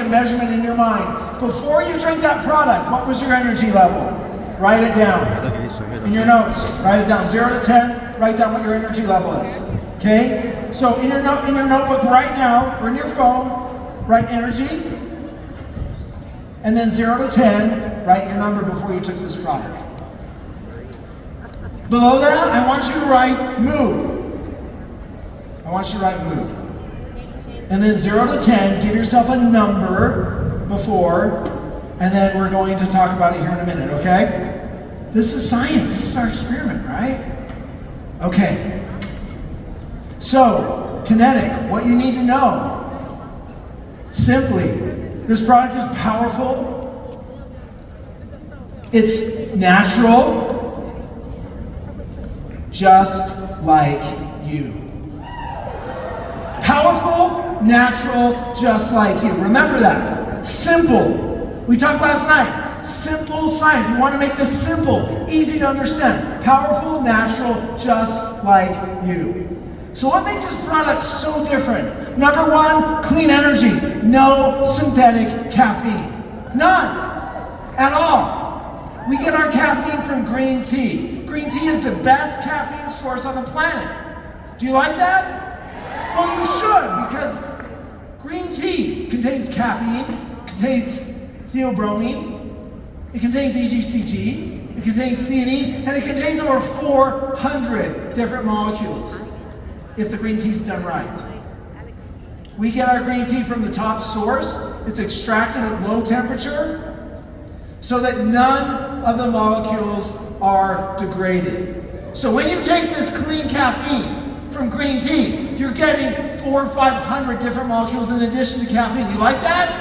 a measurement in your mind. Before you drink that product, what was your energy level? Write it down. In your notes, write it down. 0 to 10, write down what your energy level is. Okay? So in your notebook right now, or in your phone, write energy. And then 0 to 10, write your number before you took this product. Below that, I want you to write mood. I want you to write mood. And then 0 to 10, give yourself a number before, and then we're going to talk about it here in a minute, okay? This is science. This is our experiment, right? Okay. So, KYNETIK, what you need to know. Simply, this product is powerful. It's natural. Just like you. Powerful, natural, just like you. Remember that. Simple. We talked last night. Simple science. We want to make this simple, easy to understand. Powerful, natural, just like you. So what makes this product so different? Number one, clean energy. No synthetic caffeine. None. At all. We get our caffeine from green tea. Green tea is the best caffeine source on the planet. Do you like that? Well, you should, because green tea contains caffeine, contains theobromine, it contains EGCG, it contains theanine, and it contains over 400 different molecules, if the green tea is done right. We get our green tea from the top source. It's extracted at low temperature so that none of the molecules are degraded. So when you take this clean caffeine from green tea, you're getting 400 or 500 different molecules in addition to caffeine. You like that?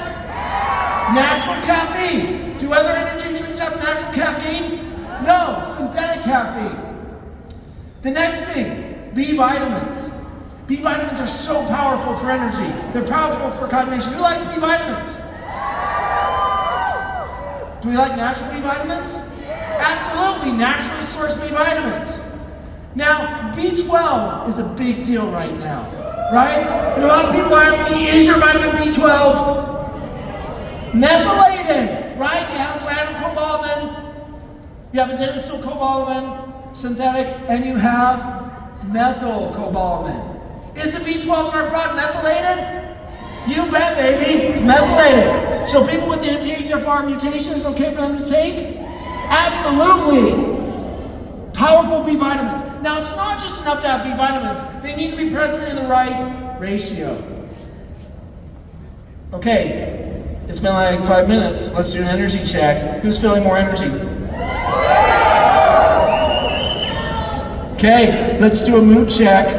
Natural caffeine. Do other energy drinks have natural caffeine? No, synthetic caffeine. The next thing, B vitamins. B vitamins are so powerful for energy. They're powerful for cognition. Who likes B vitamins? Do we like natural B vitamins? Absolutely, naturally sourced B vitamins. Now, B12 is a big deal right now, right? And a lot of people are asking, is your vitamin B12 methylated, right? You have cyanocobalamin, you have adenosylcobalamin, synthetic, and you have methylcobalamin. Is the B12 in our product methylated? You bet, baby, it's methylated. So people with the MTHFR mutation, is it okay for them to take? Absolutely. Powerful B vitamins. Now, it's not just enough to have B vitamins. They need to be present in the right ratio. Okay, it's been like 5 minutes. Let's do an energy check. Who's feeling more energy? Okay, let's do a mood check.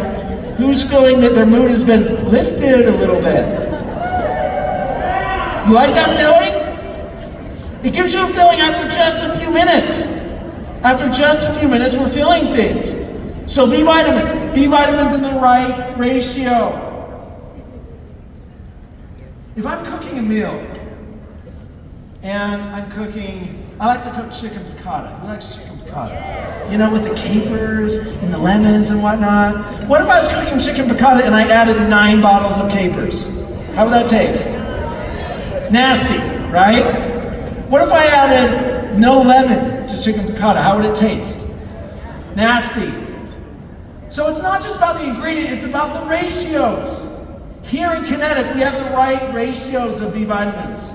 Who's feeling that their mood has been lifted a little bit? You like that feeling? It gives you a feeling after just a few minutes. After just a few minutes, we're feeling things. So B vitamins in the right ratio. If I'm cooking a meal, and I like to cook chicken piccata. Who likes chicken piccata? You know, with the capers and the lemons and whatnot. What if I was cooking chicken piccata and I added 9 bottles of capers? How would that taste? Nasty, right? What if I added no lemon to chicken piccata? How would it taste? Nasty. So it's not just about the ingredient, it's about the ratios. Here in KYNETIK, we have the right ratios of B vitamins.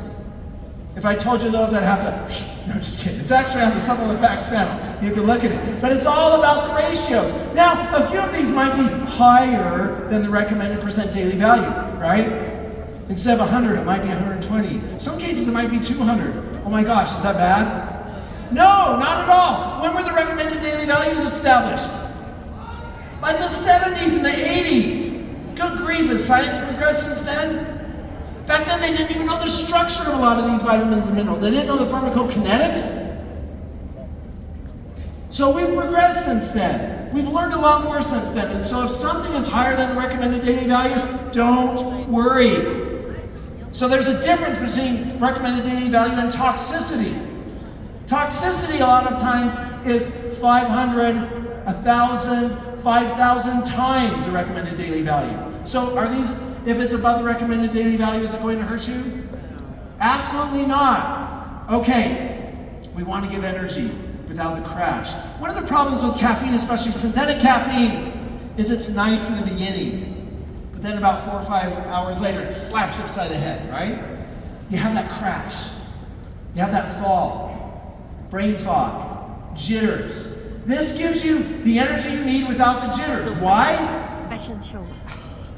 If I told you those, I'd have to, no, just kidding. It's actually on the supplement facts panel. You can look at it. But it's all about the ratios. Now, a few of these might be higher than the recommended percent daily value, right? Instead of 100, it might be 120. Some cases, it might be 200. Oh my gosh, is that bad? No, not at all. When were the recommended daily values established? Like the 70s and the 80s. Good grief, has science progressed since then? Back then, they didn't even know the structure of a lot of these vitamins and minerals. They didn't know the pharmacokinetics. So we've progressed since then. We've learned a lot more since then. And so if something is higher than the recommended daily value, don't worry. So there's a difference between recommended daily value and toxicity. Toxicity a lot of times is 500, 1,000, 5,000 times the recommended daily value. So are these, if it's above the recommended daily value, is it going to hurt you? Absolutely not. Okay, we want to give energy without the crash. One of the problems with caffeine, especially synthetic caffeine, is it's nice in the beginning, but then about 4 or 5 hours later, it slaps you upside the head, right? You have that crash. You have that fall, brain fog, jitters. This gives you the energy you need without the jitters. Why? Fashion show.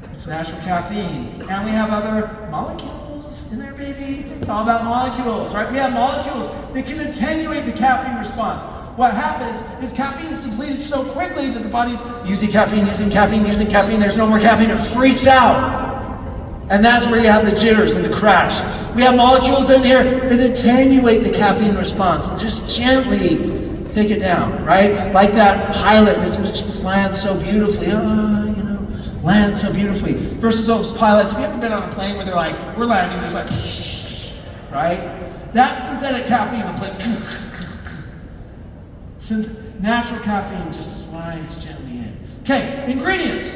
It's natural caffeine. And we have other molecules in there, baby. It's all about molecules, right? We have molecules that can attenuate the caffeine response. What happens is caffeine is depleted so quickly that the body's using caffeine, using caffeine, using caffeine. There's no more caffeine. It freaks out. And that's where you have the jitters and the crash. We have molecules in here that attenuate the caffeine response and just gently take it down, right? Like that pilot that just lands so beautifully, lands so beautifully. Versus those pilots, have you ever been on a plane where they're like, we're landing, there's like, right? That's synthetic caffeine in the plane. Natural caffeine just slides gently in. Okay, ingredients.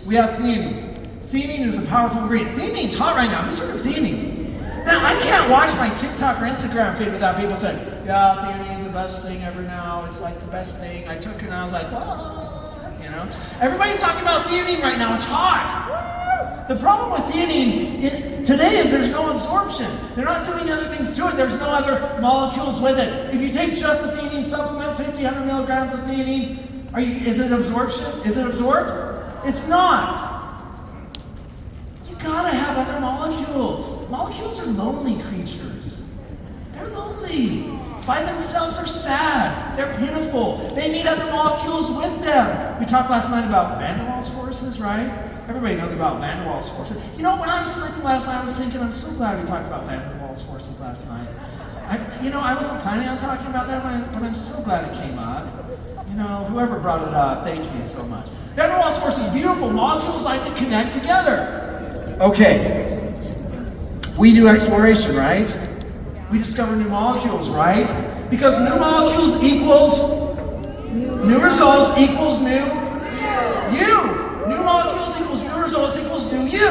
We have theanine. Theanine is a powerful ingredient. Theanine's hot right now. Who's heard of theanine? Now, I can't watch my TikTok or Instagram feed without people saying, yeah, theanine's the best thing ever now. It's like the best thing. I took it and I was like, what? You know? Everybody's talking about theanine right now. It's hot. The problem with theanine today is there's no absorption. They're not doing other things to it. There's no other molecules with it. If you take just a theanine supplement, 50, 100 milligrams of theanine, is it absorption? Is it absorbed? It's not. Gotta have other molecules. Molecules are lonely creatures. They're lonely. By themselves, they're sad. They're pitiful. They need other molecules with them. We talked last night about Van der Waals forces, right? Everybody knows about Van der Waals forces. You know, when I was sleeping last night, I was thinking, I'm so glad we talked about Van der Waals forces last night. I wasn't planning on talking about that, but I'm so glad it came up. Whoever brought it up, thank you so much. Van der Waals force is beautiful. Molecules like to connect together. Okay, we do exploration, right? We discover new molecules, right? Because new molecules equals new results equals new you. New molecules equals new results equals new you.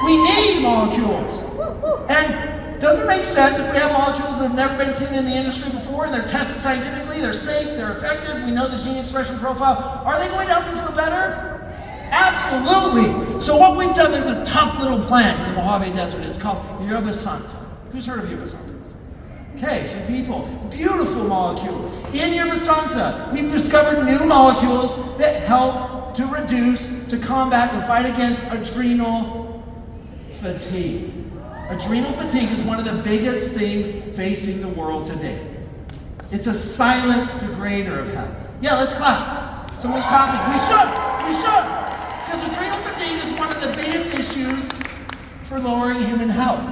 We need molecules. And does it make sense if we have molecules that have never been seen in the industry before and they're tested scientifically, they're safe, they're effective, we know the gene expression profile, are they going to help you feel better? Absolutely. So what we've done, there's a tough little plant in the Mojave Desert. It's called yerba santa. Who's heard of yerba santa? Okay, a few people. Beautiful molecule. In yerba santa, we've discovered new molecules that help to reduce, to combat, to fight against adrenal fatigue. Adrenal fatigue is one of the biggest things facing the world today. It's a silent degrader of health. Yeah, let's clap. Someone's clapping. We should. Because adrenal fatigue is one of the biggest issues for lowering human health.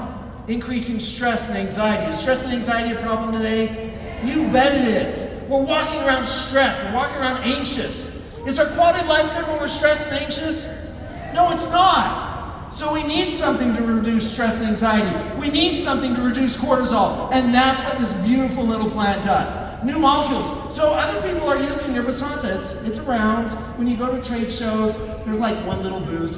Increasing stress and anxiety. Is stress and anxiety a problem today? You bet it is. We're walking around stressed. We're walking around anxious. Is our quality of life good when we're stressed and anxious? No, it's not. So we need something to reduce stress and anxiety. We need something to reduce cortisol. And that's what this beautiful little plant does. New molecules. So other people are using yerba santa. It's around. When you go to trade shows, there's like one little booth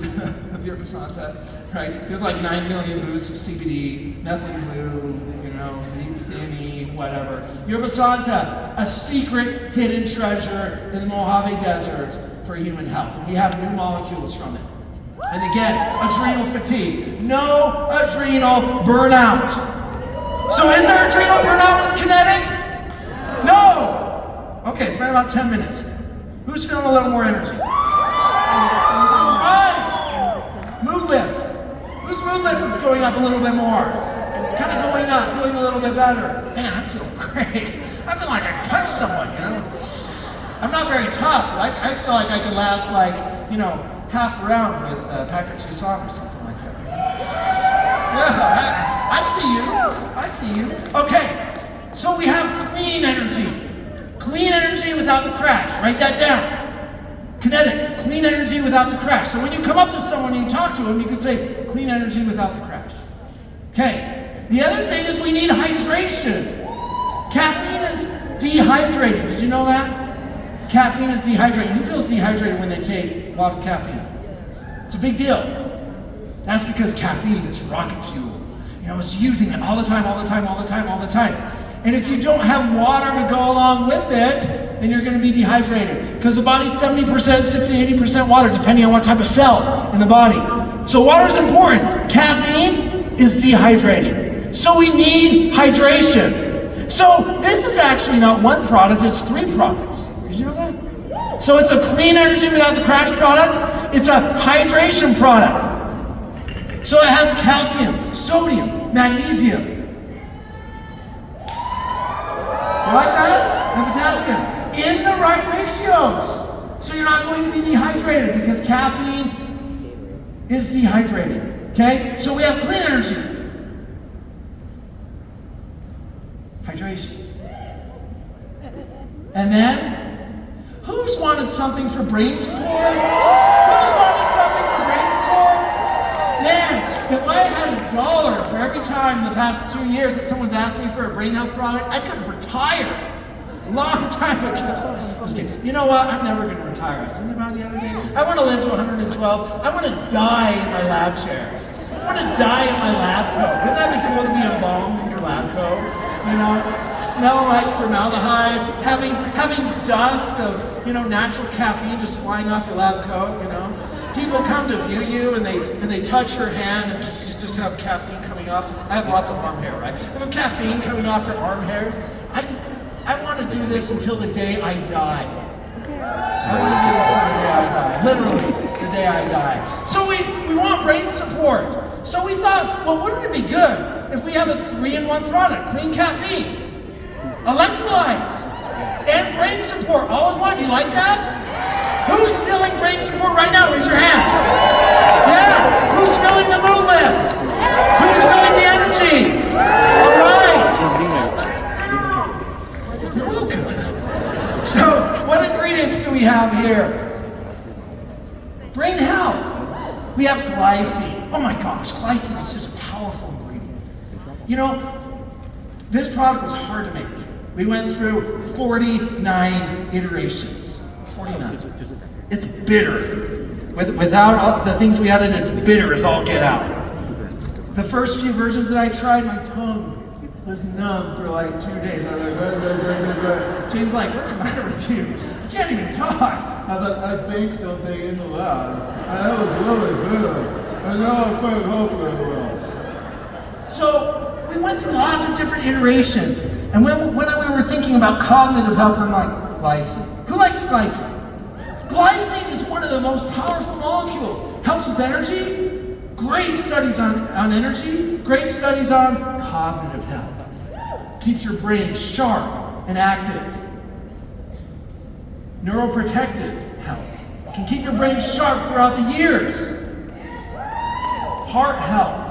of yerba santa, right? There's like 9 million booths of CBD, methylene blue, theanine, whatever. Yerba santa, a secret hidden treasure in the Mojave Desert for human health. And we have new molecules from it. And again, adrenal fatigue. No adrenal burnout. So is there adrenal burnout with KYNETIK? No! Okay, it's been about 10 minutes. Who's feeling a little more energy? All right! Mood lift. Whose mood lift is going up a little bit more? Kind of going up, feeling a little bit better. Man, I'm feeling great. I feel like I punched someone, I'm not very tough, but I feel like I could last half a round with Patrick Toussaint or something like that. Yeah, I see you. Okay. So we have clean energy. Clean energy without the crash. Write that down. KYNETIK, clean energy without the crash. So when you come up to someone and you talk to them, you can say, clean energy without the crash. Okay. The other thing is we need hydration. Caffeine is dehydrating. Did you know that? Caffeine is dehydrating. Who feels dehydrated when they take a lot of caffeine? It's a big deal. That's because caffeine is rocket fuel. It's using it all the time, all the time, all the time, all the time. And if you don't have water to go along with it, then you're going to be dehydrated. Because the body's 70%, 60-80% water, depending on what type of cell in the body. So water is important. Caffeine is dehydrating. So we need hydration. So this is actually not one product, it's 3 products. Did you know that? So it's a clean energy without the crash product. It's a hydration product. So it has calcium, sodium, magnesium. You like that? And potassium. In the right ratios. So you're not going to be dehydrated because caffeine is dehydrating. Okay? So we have clean energy. Hydration. And then, who's wanted something for brain support? Who's wanted something for brain support? Man, if I had $1 for every time in the past 2 years that someone's asked me for a brain health product, I could retire. A long time ago. I'm just kidding. You know what? I'm never going to retire. I was thinking about it the other day. I want to live to 112. I want to die in my lab chair. I want to die in my lab coat. Wouldn't that be cool to be embalmed in your lab coat? Smelling like formaldehyde, having dust of, natural caffeine just flying off your lab coat, People come to view you and they touch your hand and just have caffeine coming off. I have lots of arm hair, right? I have caffeine coming off your arm hairs. I want to do this until the day I die. I want to do this until the day I die. Literally, the day I die. So we want brain support. So we thought, well, wouldn't it be good if we have a 3-in-1 product? Clean caffeine, electrolytes, and brain support all in one. You like that? Who's feeling brain support right now? Raise your hand. Yeah. Who's feeling the mood lift? Who's feeling the energy? All right. So, what ingredients do we have here? Brain health. We have glycine. Oh my gosh, glycine is just a powerful ingredient. This product was hard to make. We went through 49 iterations. 49. It's bitter. Without all the things we added, it's bitter as all get out. The first few versions that I tried, my tongue was numb for like 2 days. I was like, Jane's like, what's the matter with you? You can't even talk. I was like, I think something in the lab. And that was really bitter. And now I can't help it well. So we went through lots of different iterations. And when we were thinking about cognitive health, I'm like, glycine. Who likes glycine? Glycine is one of the most powerful molecules. Helps with energy. Great studies on energy. Great studies on cognitive health. Keeps your brain sharp and active. Neuroprotective health. Can keep your brain sharp throughout the years. Heart health.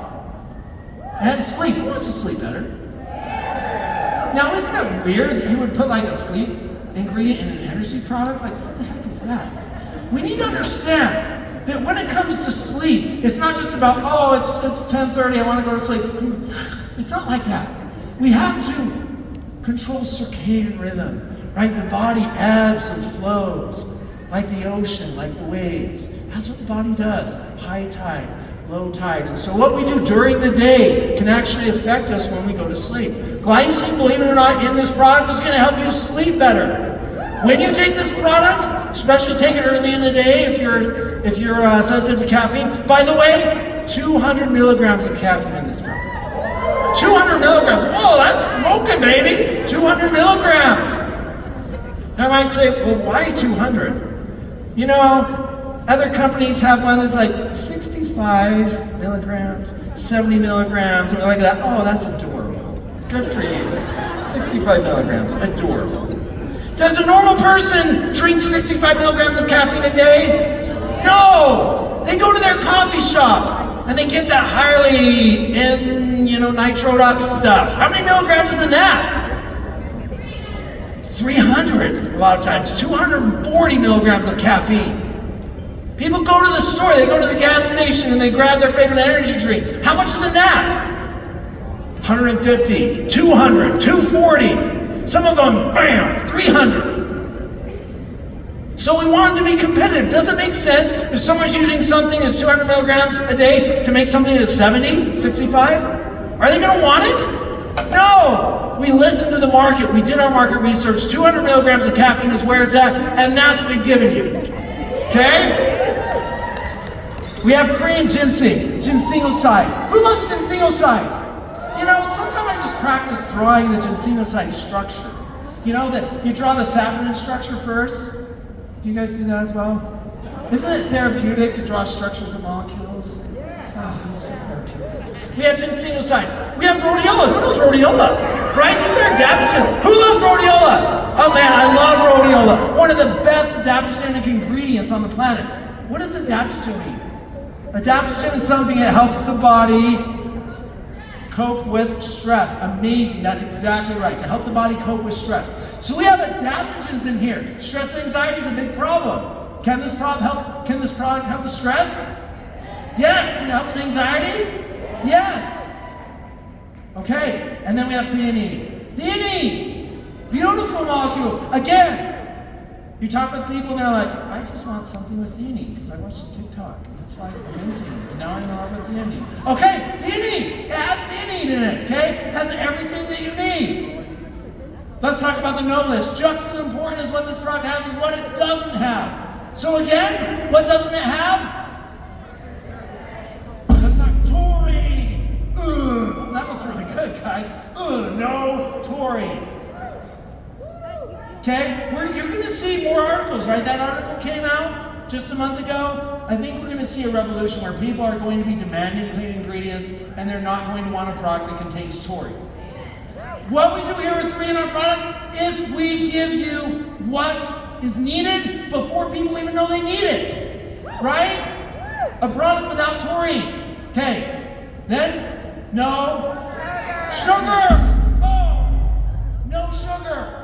And sleep. Who wants to sleep better? Now, isn't it weird that you would put like a sleep ingredient in an energy product? Like, what the heck is that? We need to understand that when it comes to sleep, it's not just about, it's 10:30, I want to go to sleep. It's not like that. We have to control circadian rhythm, right? The body ebbs and flows like the ocean, like the waves. That's what the body does. High tide, low tide. And so what we do during the day can actually affect us when we go to sleep. Glycine, believe it or not, in this product is going to help you sleep better. When you take this product, especially take it early in the day if you're sensitive to caffeine. By the way, 200 milligrams of caffeine in this product. 200 milligrams. Oh, that's smoking, baby. 200 milligrams. I might say, well, why 200? Other companies have one that's like 65 milligrams, 70 milligrams, something like that. Oh, that's adorable. Good for you. 65 milligrams, adorable. Does a normal person drink 65 milligrams of caffeine a day? No! They go to their coffee shop and they get that highly nitroed up stuff. How many milligrams is in that? 300 a lot of times, 240 milligrams of caffeine. People go to the store, they go to the gas station and they grab their favorite energy drink. How much is in that? 150, 200, 240. Some of them, bam, 300. So we want them to be competitive. Does it make sense if someone's using something that's 200 milligrams a day to make something that's 70, 65? Are they going to want it? No. We listened to the market. We did our market research. 200 milligrams of caffeine is where it's at, and that's what we've given you. Okay? We have Korean ginseng, ginsengosides. Who loves ginsengosides? You know, sometimes I just practice drawing the ginsengoside structure. You know, that you draw the saponin structure first. Do you guys do that as well? Isn't it therapeutic to draw structures of molecules? Oh, it's so therapeutic. We have ginsengoside. We have rhodiola. Who knows rhodiola? Right? These are adaptogens. Who loves rhodiola? Oh man, I love rhodiola. One of the best adaptogenic ingredients on the planet. What does adaptogen mean? Adaptogen is something that helps the body cope with stress. Amazing, that's exactly right. To help the body cope with stress. So we have adaptogens in here. Stress and anxiety is a big problem. Can this product help with stress? Yes. Can it help with anxiety? Yes. Okay, and then we have theanine. Theanine, beautiful molecule. Again, you talk with people and they're like, I just want something with theanine because I watched TikTok. It's like amazing. And now I know about theanine. Okay, theanine. It has theanine in it. Okay, it has everything that you need. Let's talk about the no list. Just as important as what this product has is what it doesn't have. So again, what doesn't it have? That's not taurine. Ugh, that was really good, guys. Ugh, no taurine. Okay, you're going to see more articles, right? That article came out just a month ago. I think we're going to see a revolution where people are going to be demanding clean ingredients and they're not going to want a product that contains taurine. What we do here with 3 in our products is we give you what is needed before people even know they need it, right? A product without taurine. Okay, then no sugar. Oh, no sugar.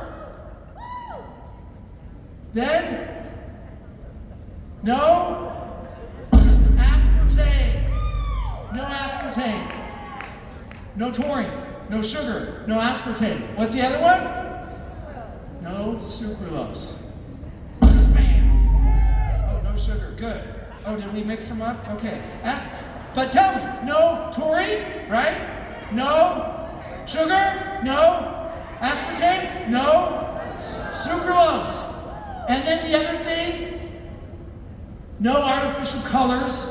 Then, no aspartame. No aspartame. No taurine. No sugar. No aspartame. What's the other one? No sucralose. Bam. Oh, no sugar. Good. Oh, did we mix them up? Okay. But tell me, no taurine, right? No sugar. No aspartame. No sucralose. And then the other thing, no artificial colors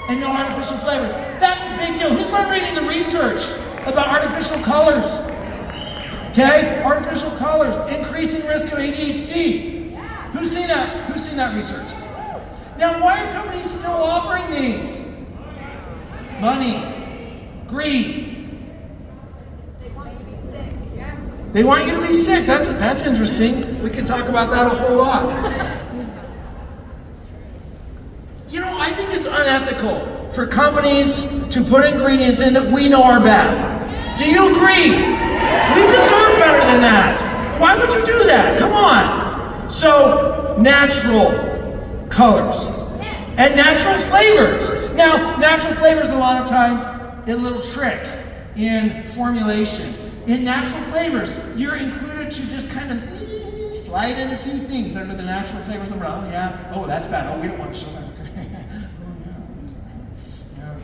and no artificial flavors. That's a big deal. Who's been reading the research about artificial colors? Okay, artificial colors, increasing risk of ADHD. Who's seen that? Who's seen that research? Now, why are companies still offering these? Money, greed. They want you to be sick. That's interesting. We could talk about that a whole lot. You know, I think it's unethical for companies to put ingredients in that we know are bad. Do you agree? We deserve better than that. Why would you do that? Come on. So, natural colors and natural flavors. Now, natural flavors a lot of times is a little trick in formulation. In natural flavors, you're included to just kind of slide in a few things under the natural flavors umbrella. Yeah. Oh, that's bad. Oh, we don't want sugar.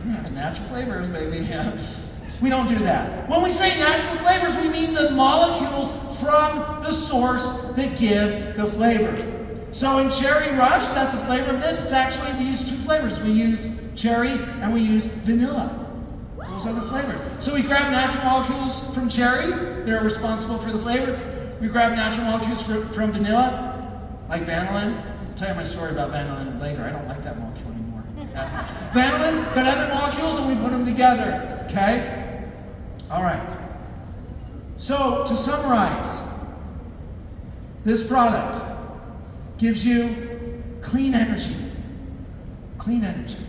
Yeah, natural flavors, baby. Yeah. We don't do that. When we say natural flavors, we mean the molecules from the source that give the flavor. So in Cherry Rush, that's a flavor of this. It's actually, we use 2 flavors. We use cherry and we use vanilla. Those are the flavors. So we grab natural molecules from cherry. They're responsible for the flavor. We grab natural molecules from vanilla, like vanillin. I'll tell you my story about vanillin later. I don't like that molecule anymore as much. Vanillin, but other molecules, and we put them together. Okay? All right. So to summarize, this product gives you clean energy. Clean energy.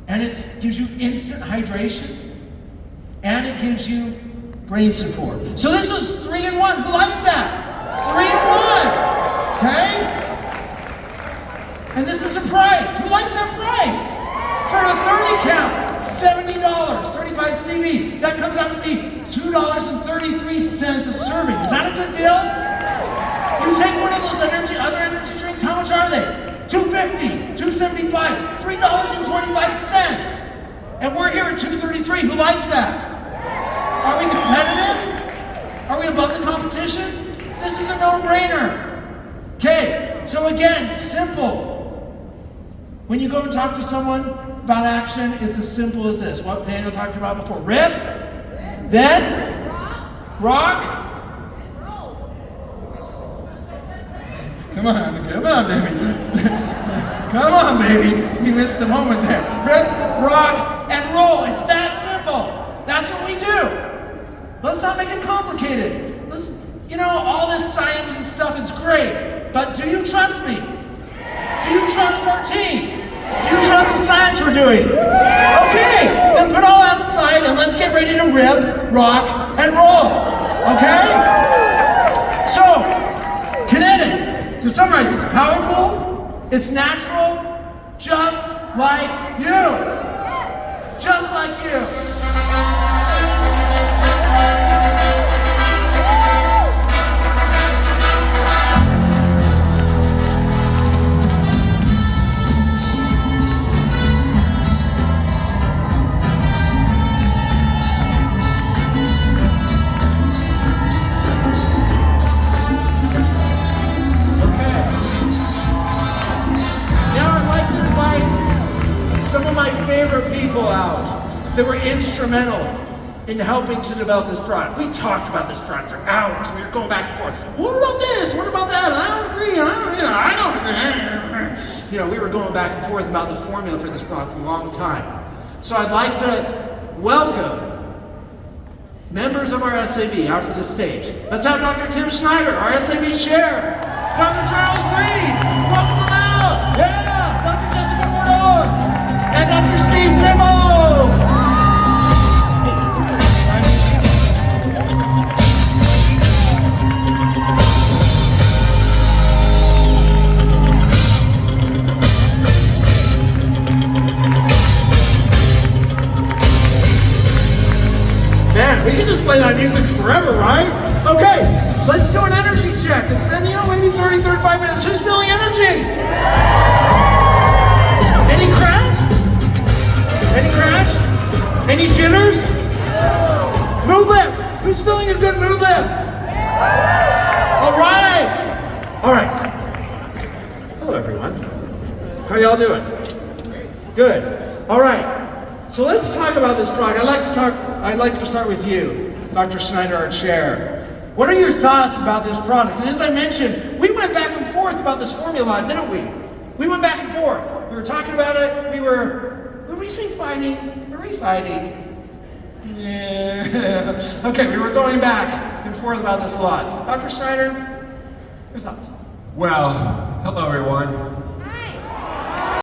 And it gives you instant hydration, and it gives you brain support. So this is 3 in 1. Who likes that? 3 in 1. Okay? And this is a price. Who likes that price? For a 30 count, $70, 35 CV. That comes out to be $2.33 a serving. Is that a good deal? You take one of those other energy drinks, how much are they? $2.50, $2.75, $3.25. And we're here at $2.33. Who likes that? we above the competition? This is a no-brainer. Okay, so again, simple. When you go and talk to someone about action, it's as simple as this. What Daniel talked about before. Rip, then rock. Come on, baby. Come on, baby. You missed the moment there. Rip, rock, and roll. It's that simple. That's what we do. Let's not make it complicated. All this science and stuff is great, but do you trust me? Do you trust our team? Do you trust the science we're doing? Okay, then put all that aside and let's get ready to rip, rock, and roll. Okay? So, kinetic. To summarize, it's powerful, it's natural, just like you. Just like you. Some of my favorite people out that were instrumental in helping to develop this product. We talked about this product for hours. We were going back and forth. What about this? What about that? I don't agree. I don't agree. We were going back and forth about the formula for this product a long time. So I'd like to welcome members of our SAB out to the stage. Let's have Dr. Tim Schneider, our SAB chair. Dr. Charles Green, welcome them out. Yeah, Dr. Jessica Bordeaux. And Dr. Steve Zimmo! Man, we can just play that music forever, right? Okay, let's do an energy check. It's been, maybe 30, 35 minutes. Who's feeling energy? Any crash? Any crash? Any jitters? Mood lift. Who's feeling a good mood lift? All right. Hello, everyone. How are y'all doing? Good. All right. So let's talk about this product. I'd like to start with you, Dr. Schneider, our chair. What are your thoughts about this product? And as I mentioned, we went back and forth about this formula, didn't we? We went back and forth. We were talking about it. What did we say fighting? Were we fighting? Yeah. Okay, we were going back and forth about this a lot. Dr. Schneider, your thoughts? Well, hello everyone.